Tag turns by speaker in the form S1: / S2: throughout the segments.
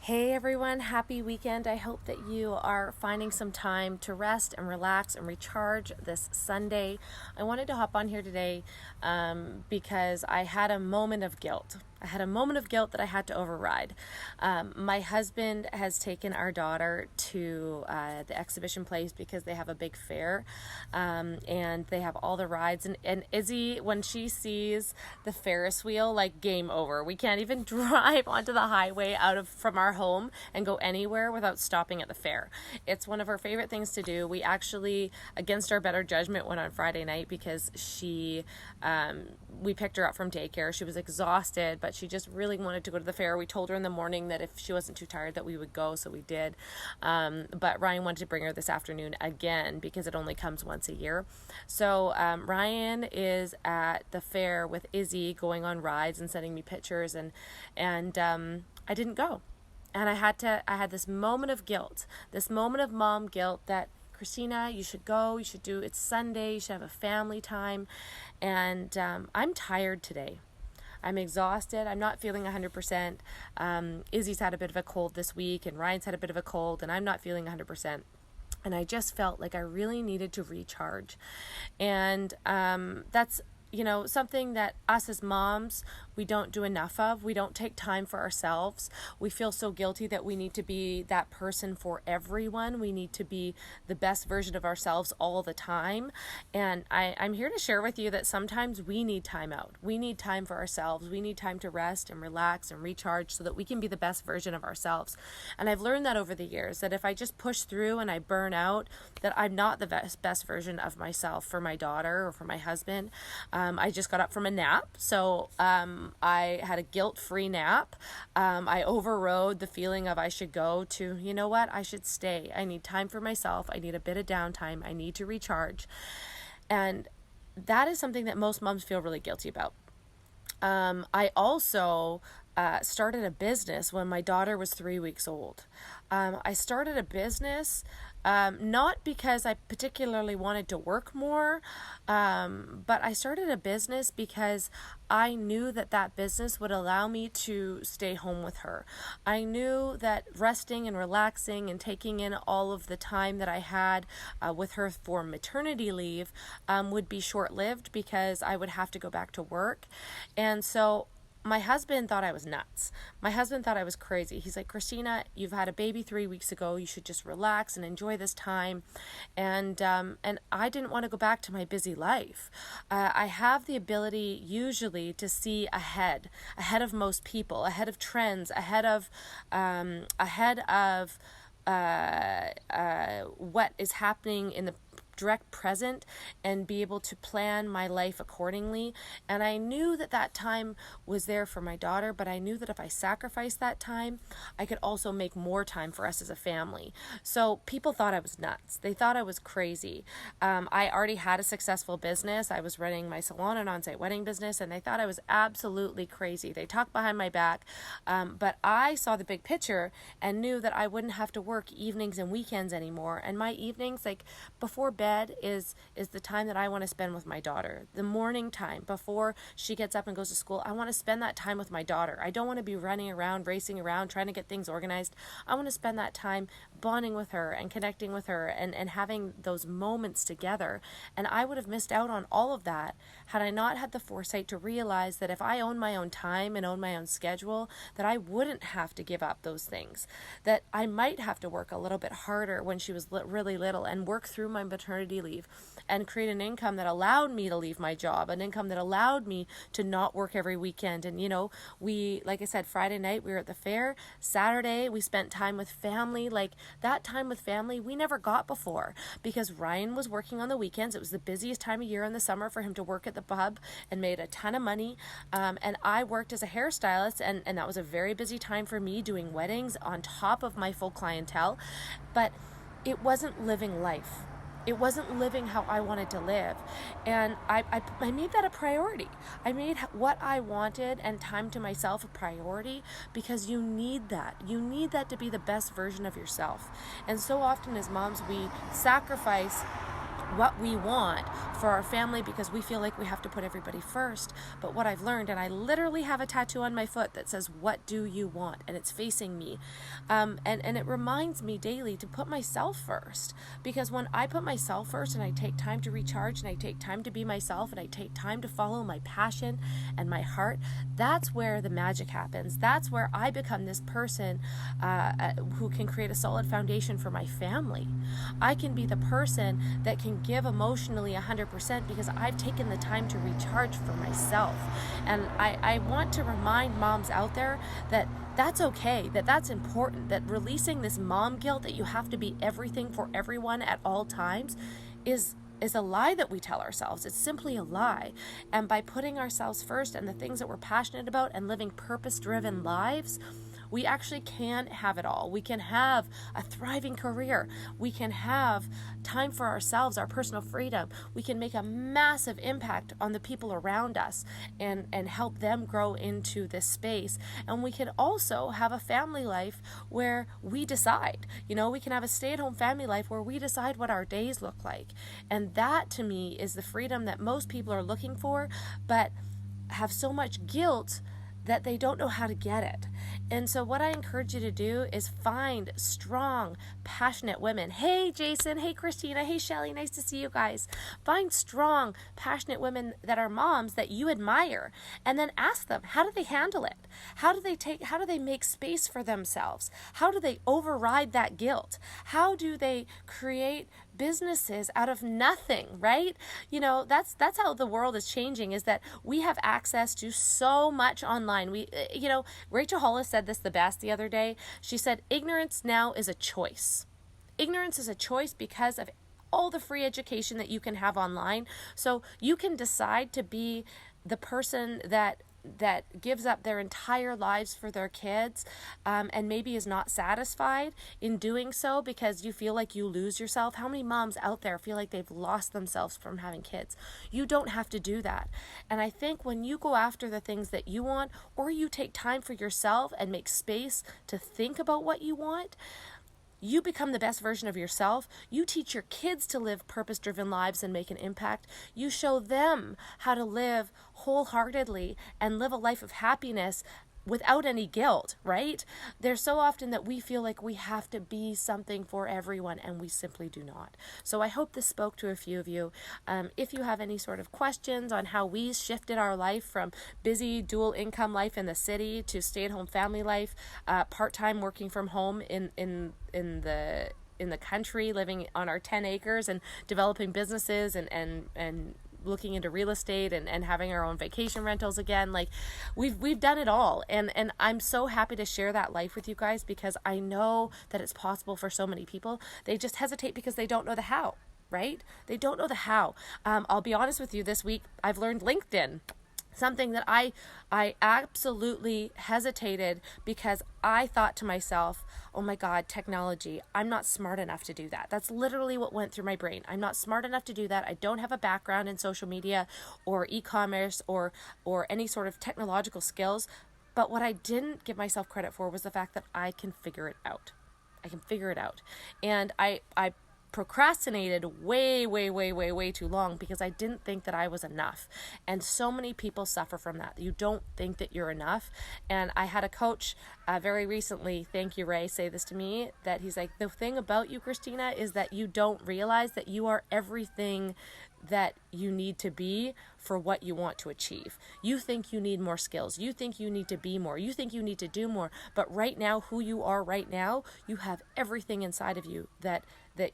S1: Hey everyone, happy weekend. I hope that you are finding some time to rest and relax and recharge this Sunday. I wanted to hop on here today because I had a moment of guilt. I had a moment of guilt that I had to override. My husband has taken our daughter to the exhibition place because they have a big fair and they have all the rides. And Izzy, when she sees the Ferris wheel, like game over. We can't even drive onto the highway from our home and go anywhere without stopping at the fair. It's one of her favorite things to do. We actually, against our better judgment, went on Friday night because we picked her up from daycare. She was exhausted, but she just really wanted to go to the fair. We told her in the morning that if she wasn't too tired that we would go, so we did. But Ryan wanted to bring her this afternoon again because it only comes once a year. So Ryan is at the fair with Izzy going on rides and sending me pictures, and I didn't go. And I had this moment of guilt, this moment of mom guilt that Christina, you should go, it's Sunday, you should have a family time. And I'm tired today. I'm exhausted. I'm not feeling 100%. Izzy's had a bit of a cold this week, and Ryan's had a bit of a cold, and I'm not feeling 100%. And I just felt like I really needed to recharge. And that's something that us as moms, we don't do enough of. We don't take time for ourselves. We feel so guilty that we need to be that person for everyone. We need to be the best version of ourselves all the time. And I'm here to share with you that sometimes we need time out. We need time for ourselves. We need time to rest and relax and recharge so that we can be the best version of ourselves. And I've learned that over the years, that if I just push through and I burn out, that I'm not the best version of myself for my daughter or for my husband. I just got up from a nap, so I had a guilt-free nap. I overrode the feeling of I should go to, you know what, I should stay. I need time for myself. I need a bit of downtime. I need to recharge. And that is something that most moms feel really guilty about. I also started a business when my daughter was 3 weeks old. I started a business not because I particularly wanted to work more, but I started a business because I knew that business would allow me to stay home with her. I knew that resting and relaxing and taking in all of the time that I had with her for maternity leave would be short-lived because I would have to go back to work. And so my husband thought I was nuts. My husband thought I was crazy. He's like, Christina, you've had a baby 3 weeks ago. You should just relax and enjoy this time. And I didn't want to go back to my busy life. I have the ability usually to see ahead of most people, ahead of trends, ahead of what is happening in the direct present, and be able to plan my life accordingly. And I knew that time was there for my daughter, but I knew that if I sacrificed that time, I could also make more time for us as a family. So people thought I was nuts. They thought I was crazy. I already had a successful business. I was running my salon and on-site wedding business, and they thought I was absolutely crazy. They talked behind my back, but I saw the big picture and knew that I wouldn't have to work evenings and weekends anymore. And my evenings, like before bed, is the time that I want to spend with my daughter. The morning time before she gets up and goes to school, I want to spend that time with my daughter. I don't want to be running around, racing around, trying to get things organized. I want to spend that time bonding with her and connecting with her and having those moments together. And I would have missed out on all of that had I not had the foresight to realize that if I own my own time and own my own schedule, that I wouldn't have to give up those things. That I might have to work a little bit harder when she was really little and work through my maternity leave and create an income that allowed me to leave my job, an income that allowed me to not work every weekend. And we, like I said, Friday night we were at the fair. Saturday we spent time with family. Like that time with family we never got before because Ryan was working on the weekends. It was the busiest time of year in the summer for him to work at the pub and made a ton of money. And I worked as a hairstylist, and that was a very busy time for me doing weddings on top of my full clientele. But it wasn't living life. It wasn't living how I wanted to live. And I made that a priority. I made what I wanted and time to myself a priority because you need that. You need that to be the best version of yourself. And so often as moms, we sacrifice what we want for our family because we feel like we have to put everybody first. But what I've learned, and I literally have a tattoo on my foot that says, "What do you want?" And it's facing me. And it reminds me daily to put myself first, because when I put myself first and I take time to recharge and I take time to be myself and I take time to follow my passion and my heart, that's where the magic happens. That's where I become this person who can create a solid foundation for my family. I can be the person that can give emotionally 100% because I've taken the time to recharge for myself. And I want to remind moms out there that that's okay, that that's important, that releasing this mom guilt that you have to be everything for everyone at all times is a lie that we tell ourselves. It's simply a lie. And by putting ourselves first and the things that we're passionate about and living purpose-driven lives, we actually can have it all. We can have a thriving career. We can have time for ourselves, our personal freedom. We can make a massive impact on the people around us and help them grow into this space. And we can also have a family life where we decide. We can have a stay-at-home family life where we decide what our days look like. And that, to me, is the freedom that most people are looking for, but have so much guilt that they don't know how to get it. And so what I encourage you to do is find strong, passionate women. Hey, Jason. Hey, Christina. Hey, Shelly. Nice to see you guys. Find strong, passionate women that are moms that you admire, and then ask them, how do they handle it? How do they make space for themselves? How do they override that guilt? How do they create businesses out of nothing, right? That's how the world is changing, is that we have access to so much online. Rachel Hollis said this the best the other day. She said, ignorance now is a choice. Ignorance is a choice because of all the free education that you can have online. So you can decide to be the person that gives up their entire lives for their kids, and maybe is not satisfied in doing so because you feel like you lose yourself. How many moms out there feel like they've lost themselves from having kids? You don't have to do that. And I think when you go after the things that you want, or you take time for yourself and make space to think about what you want, you become the best version of yourself. You teach your kids to live purpose-driven lives and make an impact. You show them how to live wholeheartedly and live a life of happiness without any guilt, right? There's so often that we feel like we have to be something for everyone, and we simply do not. So I hope this spoke to a few of you. If you have any sort of questions on how we shifted our life from busy dual income life in the city to stay-at-home family life, part-time working from home in the country, living on our 10 acres and developing businesses and looking into real estate and having our own vacation rentals again, like we've done it all, and I'm so happy to share that life with you guys, because I know that it's possible for so many people. They just hesitate because they don't know the how, right? They don't know the how. I'll be honest with you, this week I've learned LinkedIn. Something that I absolutely hesitated because I thought to myself, oh my God, technology, I'm not smart enough to do that. That's literally what went through my brain. I'm not smart enough to do that. I don't have a background in social media or e-commerce or any sort of technological skills. But what I didn't give myself credit for was the fact that I can figure it out. And I procrastinated way too long because I didn't think that I was enough. And so many people suffer from that. You don't think that you're enough. And I had a coach very recently, thank you, Ray, say this to me, that he's like, the thing about you, Christina, is that you don't realize that you are everything that you need to be for what you want to achieve. You think you need more skills. You think you need to be more. You think you need to do more. But right now, who you are right now, you have everything inside of you that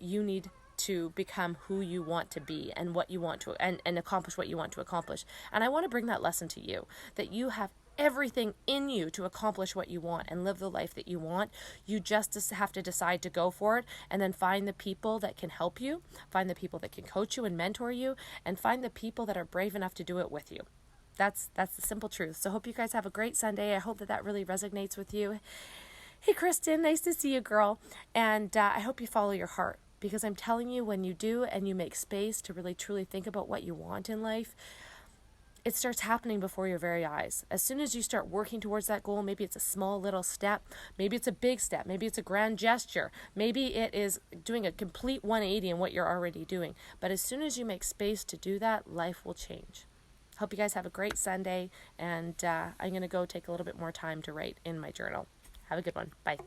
S1: you need to become who you want to be and what you want to and accomplish what you want to accomplish. And I want to bring that lesson to you, that you have everything in you to accomplish what you want and live the life that you want. You just have to decide to go for it, and then find the people that can help you, find the people that can coach you and mentor you, and find the people that are brave enough to do it with you. That's the simple truth. So hope you guys have a great Sunday. I hope that really resonates with you. Hey, Kristen, nice to see you, girl. And I hope you follow your heart, because I'm telling you, when you do and you make space to really truly think about what you want in life, it starts happening before your very eyes. As soon as you start working towards that goal, maybe it's a small little step, maybe it's a big step, maybe it's a grand gesture, maybe it is doing a complete 180 in what you're already doing. But as soon as you make space to do that, life will change. Hope you guys have a great Sunday, and I'm going to go take a little bit more time to write in my journal. Have a good one. Bye.